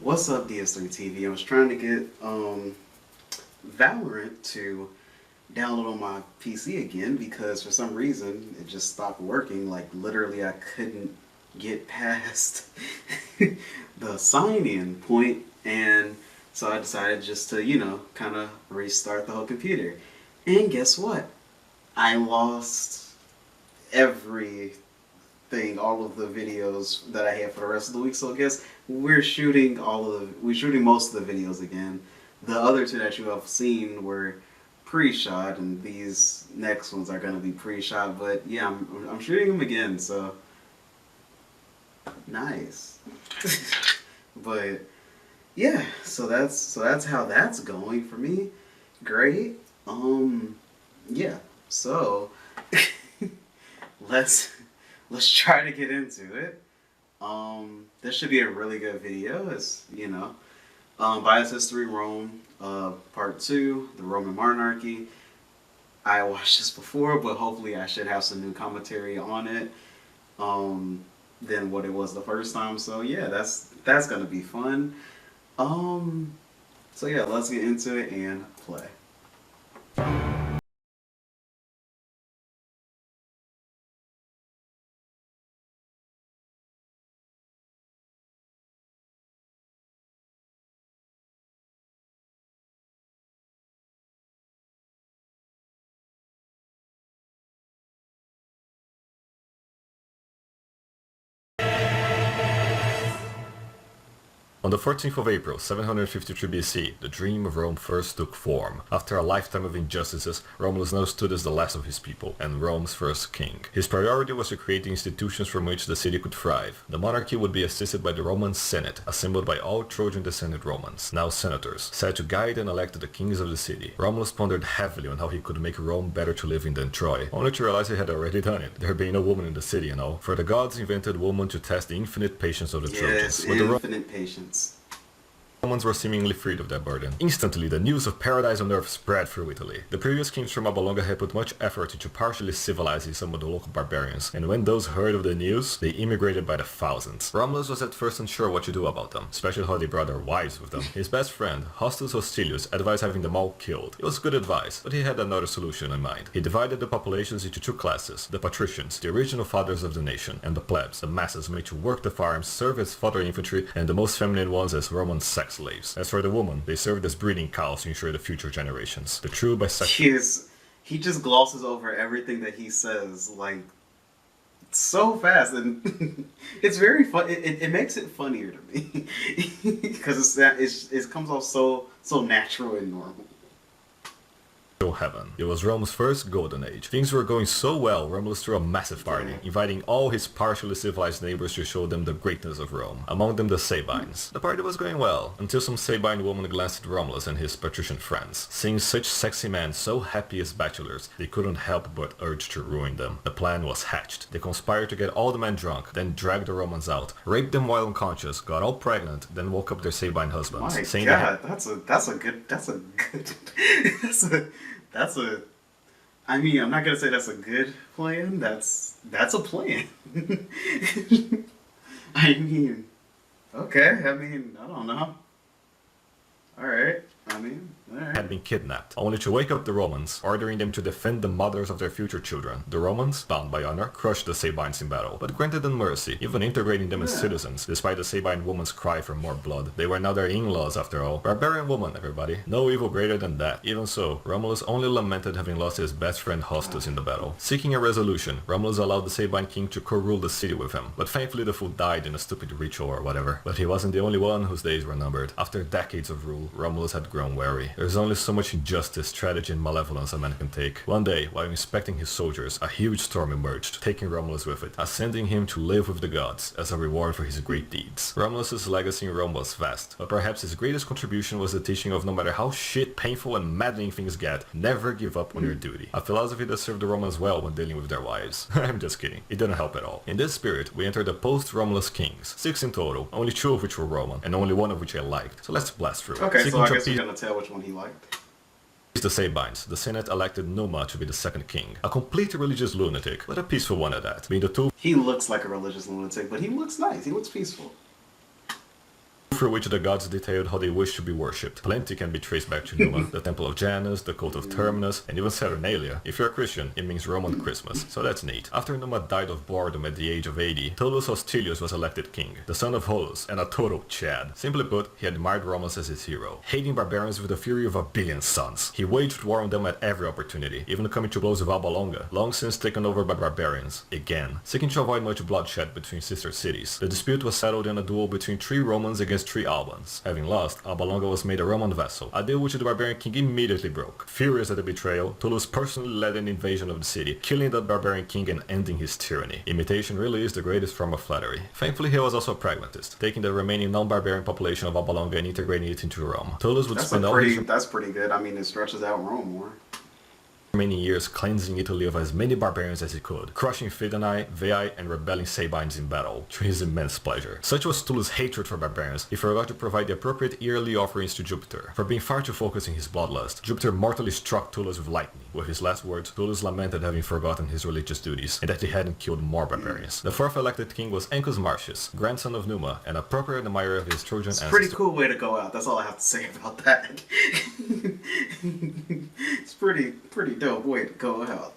What's up, DS3 TV? I was trying to get Valorant to download on my PC again because for some reason it just stopped working. Like literally, I couldn't get past the sign-in point, and so I decided just to, kind of restart the whole computer. And guess what? I lost every all of the videos that I had for the rest of the week. So I guess we're shooting most of the videos again. The other two that you have seen were pre-shot, and these next ones are gonna be pre-shot. But yeah, I'm shooting them again. So nice. But yeah, so that's how that's going for me. Great. Yeah. So let's let's try to get into it. This should be a really good video. It's Bias History Rome, Part 2, the Roman Monarchy. I watched this before, but hopefully I should have some new commentary on it than what it was the first time. So yeah, that's gonna be fun. Um, so yeah, let's get into it and play. On the 14th of April, 753 BC, the dream of Rome first took form. After a lifetime of injustices, Romulus now stood as the last of his people, and Rome's first king. His priority was to create the institutions from which the city could thrive. The monarchy would be assisted by the Roman Senate, assembled by all Trojan-descended Romans, now senators, set to guide and elect the kings of the city. Romulus pondered heavily on how he could make Rome better to live in than Troy, only to realize he had already done it, there being no woman in the city and all. For the gods invented woman to test the infinite patience of the Yes, Trojans. But the infinite patience. Romans were seemingly freed of that burden. Instantly, the news of paradise on earth spread through Italy. The previous kings from Alba had put much effort into partially civilizing some of the local barbarians, and when those heard of the news, they immigrated by the thousands. Romulus was at first unsure what to do about them, especially how they brought their wives with them. His best friend, Hostus Hostilius, advised having them all killed. It was good advice, but he had another solution in mind. He divided the populations into two classes: the patricians, the original fathers of the nation, and the plebs, the masses made to work the farms, serve as fodder infantry, and the most feminine ones as Roman sex slaves. As for the woman, they served as breeding cows to ensure the future generations. The true bisexual... He just glosses over everything that he says like so fast, and it's very fun. It makes it funnier to me because it comes off so natural and normal. Heaven. It was Rome's first golden age. Things were going so well, Romulus threw a massive party, inviting all his partially civilized neighbors to show them the greatness of Rome, among them the Sabines. The party was going well, until some Sabine woman glanced at Romulus and his patrician friends. Seeing such sexy men so happy as bachelors, they couldn't help but urge to ruin them. The plan was hatched. They conspired to get all the men drunk, then drag the Romans out, rape them while unconscious, got all pregnant, then woke up their Sabine husbands. My saying God, that's a good that's a I mean, I'm not gonna say that's a good plan. That's a plan. I mean, okay. I mean, I don't know. All right. I mean, all right. had been kidnapped, only to wake up the Romans, ordering them to defend the mothers of their future children. The Romans, bound by honor, crushed the Sabines in battle, but granted them mercy, even integrating them as citizens, despite the Sabine woman's cry for more blood. They were now their in-laws after all. Barbarian woman, everybody. No evil greater than that. Even so, Romulus only lamented having lost his best friend Hostus in the battle. Seeking a resolution, Romulus allowed the Sabine king to co-rule the city with him, but thankfully the fool died in a stupid ritual or whatever. But he wasn't the only one whose days were numbered. After decades of rule, Romulus had grown wary. There's only so much injustice, strategy, and malevolence a man can take. One day, while inspecting his soldiers, a huge storm emerged, taking Romulus with it, ascending him to live with the gods as a reward for his great deeds. Romulus's legacy in Rome was vast, but perhaps his greatest contribution was the teaching of no matter how shit, painful, and maddening things get, never give up on your duty. A philosophy that served the Romans well when dealing with their wives. I'm just kidding. It didn't help at all. In this spirit, we enter the post-Romulus kings. 6 in total, only 2 of which were Roman, and only 1 of which I liked. So let's blast through. Okay, so I guess you're gonna tell which one he liked. The Sabines. The Senate elected Numa to be the second king. A complete religious lunatic, but a peaceful one at that. Being the two He looks like a religious lunatic, but he looks nice. He looks peaceful. through which the gods detailed how they wish to be worshipped. Plenty can be traced back to Numa, the Temple of Janus, the Cult of Terminus, and even Saturnalia. If you're a Christian, it means Roman Christmas, so that's neat. After Numa died of boredom at the age of 80, Tullus Hostilius was elected king, the son of Holus, and a total Chad. Simply put, he admired Romans as his hero, hating barbarians with the fury of a billion suns. He waged war on them at every opportunity, even coming to blows with Alba Longa, long since taken over by barbarians, again. Seeking to avoid much bloodshed between sister cities, the dispute was settled in a duel between 3 Romans against 3 Albans. Having lost, Alba Longa was made a Roman vassal, a deal which the barbarian king immediately broke. Furious at the betrayal, Tullus personally led an invasion of the city, killing the barbarian king and ending his tyranny. Imitation really is the greatest form of flattery. Thankfully, he was also a pragmatist, taking the remaining non-barbarian population of Alba Longa and integrating it into Rome. Tullus would spend all his... That's pretty good. I mean, it stretches out Rome more. Many years cleansing Italy of as many barbarians as he could, crushing Fidenae, Veii, and rebelling Sabines in battle, to his immense pleasure. Such was Tullus' hatred for barbarians, he forgot to provide the appropriate yearly offerings to Jupiter. For being far too focused in his bloodlust, Jupiter mortally struck Tullus with lightning. With his last words, Tullus lamented having forgotten his religious duties, and that he hadn't killed more barbarians. The 4th elected king was Ancus Marcius, grandson of Numa, and a proper admirer of his Trojan ancestors. It's a pretty cool way to go out, that's all I have to say about that. It's pretty dope way to go out.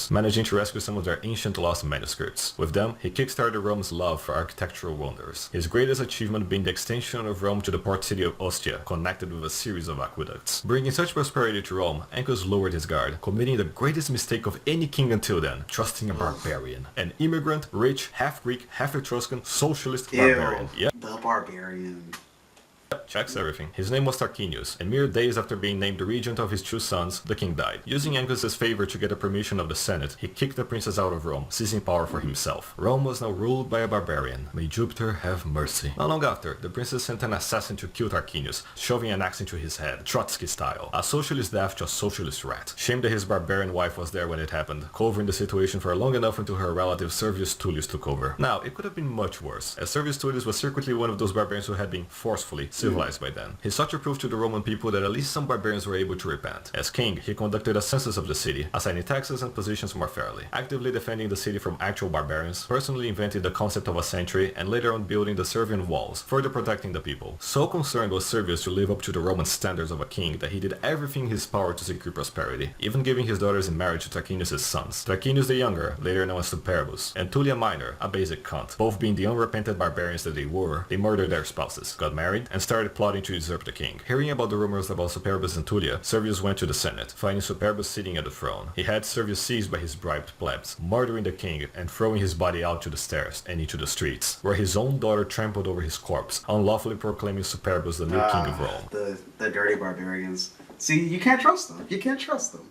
Managing to rescue some of their ancient lost manuscripts. With them, he kickstarted Rome's love for architectural wonders, his greatest achievement being the extension of Rome to the port city of Ostia, connected with a series of aqueducts. Bringing such prosperity to Rome, Ancus lowered his guard, committing the greatest mistake of any king until then, trusting a barbarian. An immigrant, rich, half-Greek, half-Etruscan, socialist barbarian. Yep. The barbarian. Checks everything. His name was Tarquinius, and mere days after being named the regent of his 2 sons, the king died. Using Ancus's favor to get the permission of the Senate, he kicked the princess out of Rome, seizing power for himself. Rome was now ruled by a barbarian. May Jupiter have mercy. Not long after, the princess sent an assassin to kill Tarquinius, shoving an axe into his head, Trotsky style. A socialist death to a socialist rat. Shame that his barbarian wife was there when it happened, covering the situation for long enough until her relative Servius Tullius took over. Now, it could have been much worse, as Servius Tullius was secretly one of those barbarians who had been forcefully civilized by then. He sought to prove to the Roman people that at least some barbarians were able to repent. As king, he conducted a census of the city, assigning taxes and positions more fairly, actively defending the city from actual barbarians, personally inventing the concept of a sanctuary, and later on building the Servian walls, further protecting the people. So concerned was Servius to live up to the Roman standards of a king that he did everything in his power to secure prosperity, even giving his daughters in marriage to Tarquinius' sons. Tarquinius the Younger, later known as Superbus, and Tullia Minor, a basic cunt. Both being the unrepentant barbarians that they were, they murdered their spouses, got married, and started plotting to usurp the king. Hearing about the rumors about Superbus and Tullia, Servius went to the Senate, finding Superbus sitting at the throne. He had Servius seized by his bribed plebs, murdering the king and throwing his body out to the stairs and into the streets, where his own daughter trampled over his corpse, unlawfully proclaiming Superbus the new king of Rome. The dirty barbarians. See, you can't trust them. You can't trust them.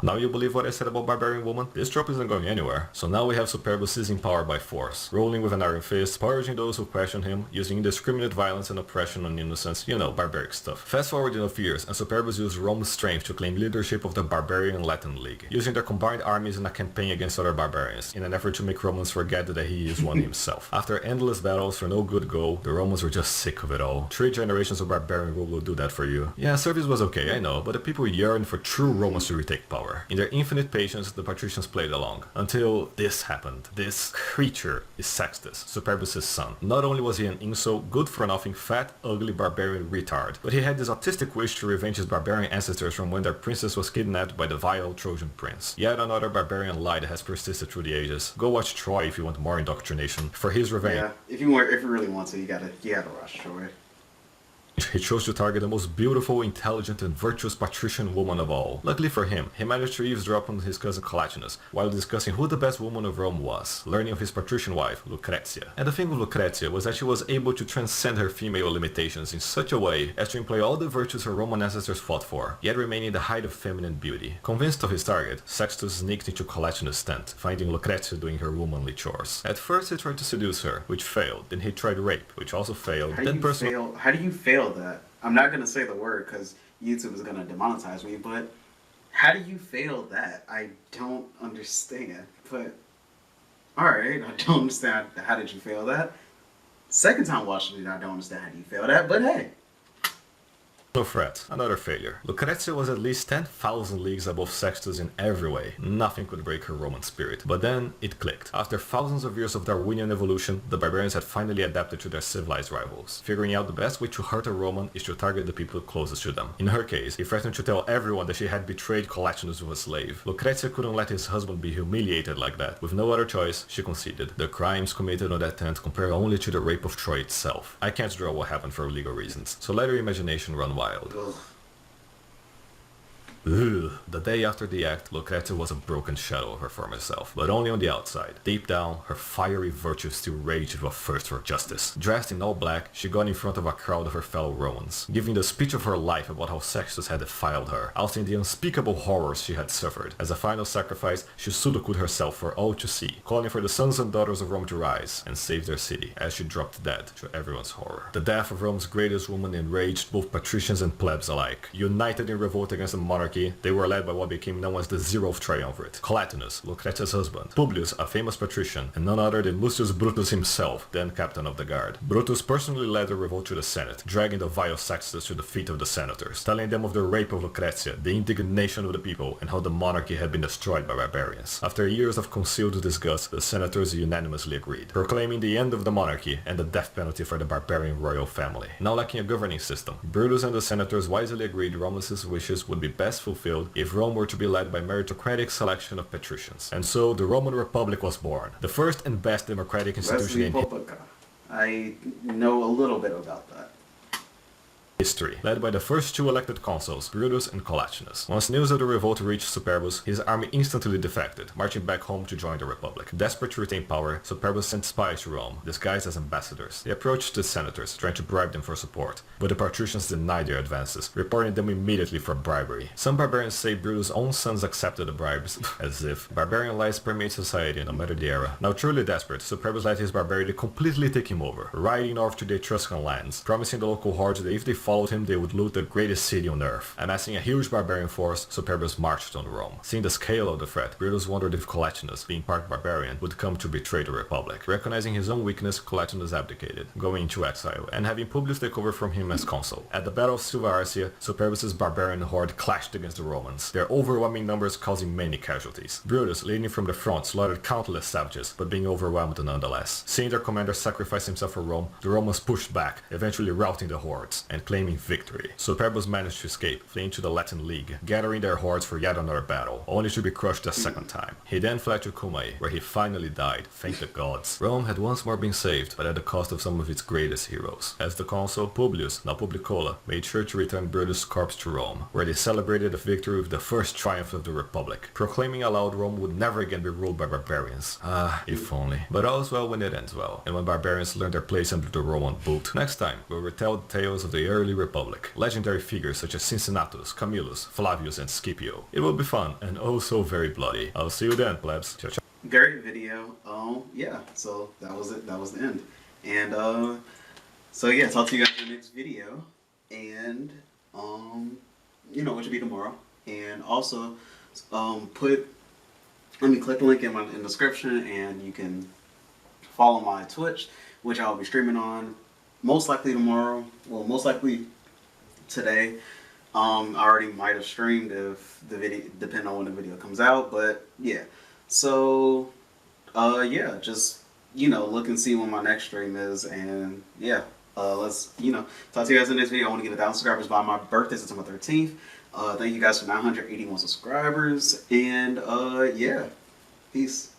Now you believe what I said about Barbarian Woman? This trope isn't going anywhere. So now we have Superbus seizing power by force, ruling with an iron fist, purging those who question him, using indiscriminate violence and oppression on innocents, you know, barbaric stuff. Fast forward enough years, and Superbus used Rome's strength to claim leadership of the Barbarian Latin League, using their combined armies in a campaign against other barbarians, in an effort to make Romans forget that he is one himself. After endless battles for no good goal, the Romans were just sick of it all. 3 generations of barbarian rule will do that for you. Yeah, Servius was okay, I know, but the people yearned for true Romans to retake power. In their infinite patience, the patricians played along. Until this happened. This creature is Sextus, Superbus' son. Not only was he an insult, good-for-nothing, fat, ugly barbarian retard, but he had this autistic wish to revenge his barbarian ancestors from when their princess was kidnapped by the vile Trojan prince. Yet another barbarian lie that has persisted through the ages. Go watch Troy if you want more indoctrination. For his revenge. Yeah, if you really want to, you gotta watch Troy. He chose to target the most beautiful, intelligent, and virtuous patrician woman of all. Luckily for him, he managed to eavesdrop on his cousin Collatinus, while discussing who the best woman of Rome was, learning of his patrician wife, Lucretia. And the thing with Lucretia was that she was able to transcend her female limitations in such a way as to employ all the virtues her Roman ancestors fought for, yet remaining the height of feminine beauty. Convinced of his target, Sextus sneaked into Collatinus' tent, finding Lucretia doing her womanly chores. At first he tried to seduce her, which failed. Then he tried rape, which also failed. How do you fail that? I'm not going to say the word because YouTube is going to demonetize me, but how do you fail that? I don't understand. But, alright, I don't understand how did you fail that. Second time watching it, I don't understand how do you fail that, but hey. No threat, another failure. Lucretia was at least 10,000 leagues above Sextus in every way. Nothing could break her Roman spirit. But then, it clicked. After thousands of years of Darwinian evolution, the barbarians had finally adapted to their civilized rivals. Figuring out the best way to hurt a Roman is to target the people closest to them. In her case, he threatened to tell everyone that she had betrayed Collatinus with a slave. Lucretia couldn't let his husband be humiliated like that. With no other choice, she conceded. The crimes committed on that tent compare only to the rape of Troy itself. I can't draw what happened for legal reasons, so let your imagination run wild. Ugh. Ugh. The day after the act, Lucretia was a broken shadow of her former self, but only on the outside. Deep down, her fiery virtue still raged with a thirst for justice. Dressed in all black, she got in front of a crowd of her fellow Romans, giving the speech of her life about how Sextus had defiled her, ousting the unspeakable horrors she had suffered. As a final sacrifice, she sudoku'd herself for all to see, calling for the sons and daughters of Rome to rise and save their city, as she dropped dead to everyone's horror. The death of Rome's greatest woman enraged both patricians and plebs alike. United in revolt against the monarchy, they were led by what became known as the 0th Triumvirate: Collatinus, Lucretia's husband; Publius, a famous patrician, and none other than Lucius Brutus himself, then captain of the guard. Brutus personally led the revolt to the Senate, dragging the vile Sextus to the feet of the senators, telling them of the rape of Lucretia, the indignation of the people, and how the monarchy had been destroyed by barbarians. After years of concealed disgust, the senators unanimously agreed, proclaiming the end of the monarchy and the death penalty for the barbarian royal family. Now lacking a governing system, Brutus and the senators wisely agreed Romulus's wishes would be best fulfilled if Rome were to be led by meritocratic selection of patricians. And so the Roman Republic was born, the first and best democratic institution in I know a little bit about that. history, led by the first two elected consuls, Brutus and Collatinus. Once news of the revolt reached Superbus, his army instantly defected, marching back home to join the Republic. Desperate to retain power, Superbus sent spies to Rome, disguised as ambassadors. They approached the senators, trying to bribe them for support, but the patricians denied their advances, reporting them immediately for bribery. Some barbarians say Brutus' own sons accepted the bribes, as if barbarian lies permeate society no matter the era. Now truly desperate, Superbus let his barbarity completely take him over, riding north to the Etruscan lands, promising the local hordes that if they followed him, they would loot the greatest city on earth. Amassing a huge barbarian force, Superbus marched on Rome. Seeing the scale of the threat, Brutus wondered if Collatinus, being part barbarian, would come to betray the Republic. Recognizing his own weakness, Collatinus abdicated, going into exile, and having Publius take over from him as consul. At the Battle of Silva Arcia, Superbus' barbarian horde clashed against the Romans, their overwhelming numbers causing many casualties. Brutus, leading from the front, slaughtered countless savages, but being overwhelmed nonetheless. Seeing their commander sacrifice himself for Rome, the Romans pushed back, eventually routing the hordes, and claiming victory. Superbus managed to escape, fleeing to the Latin League, gathering their hordes for yet another battle, only to be crushed a second time. He then fled to Cumae, where he finally died, thank the gods. Rome had once more been saved, but at the cost of some of its greatest heroes. As the consul, Publius, now Publicola, made sure to return Brutus' corpse to Rome, where they celebrated the victory with the first triumph of the Republic, proclaiming aloud Rome would never again be ruled by barbarians. Ah, if only. But all's well when it ends well, and when barbarians learn their place under the Roman boot. Next time, we'll retell the tales of the early Republic, legendary figures such as Cincinnatus, Camillus, Flavius, and Scipio. It will be fun, and oh so very bloody. I'll see you then, plebs. Ciao, ciao. Great video. Yeah, so that was it. That was the end. And, so yeah, talk to you guys in the next video. And, you know, which will be tomorrow. And also, click the link in the description, and you can follow my Twitch, which I'll be streaming on most likely tomorrow. Well, most likely today. I already might have streamed if the video, depending on when the video comes out, but yeah. So, yeah, just, you know, look and see when my next stream is, and yeah, let's, you know, talk to you guys in this video. I want to get 1,000 subscribers by my birthday, September 13th. Thank you guys for 981 subscribers, and yeah, peace.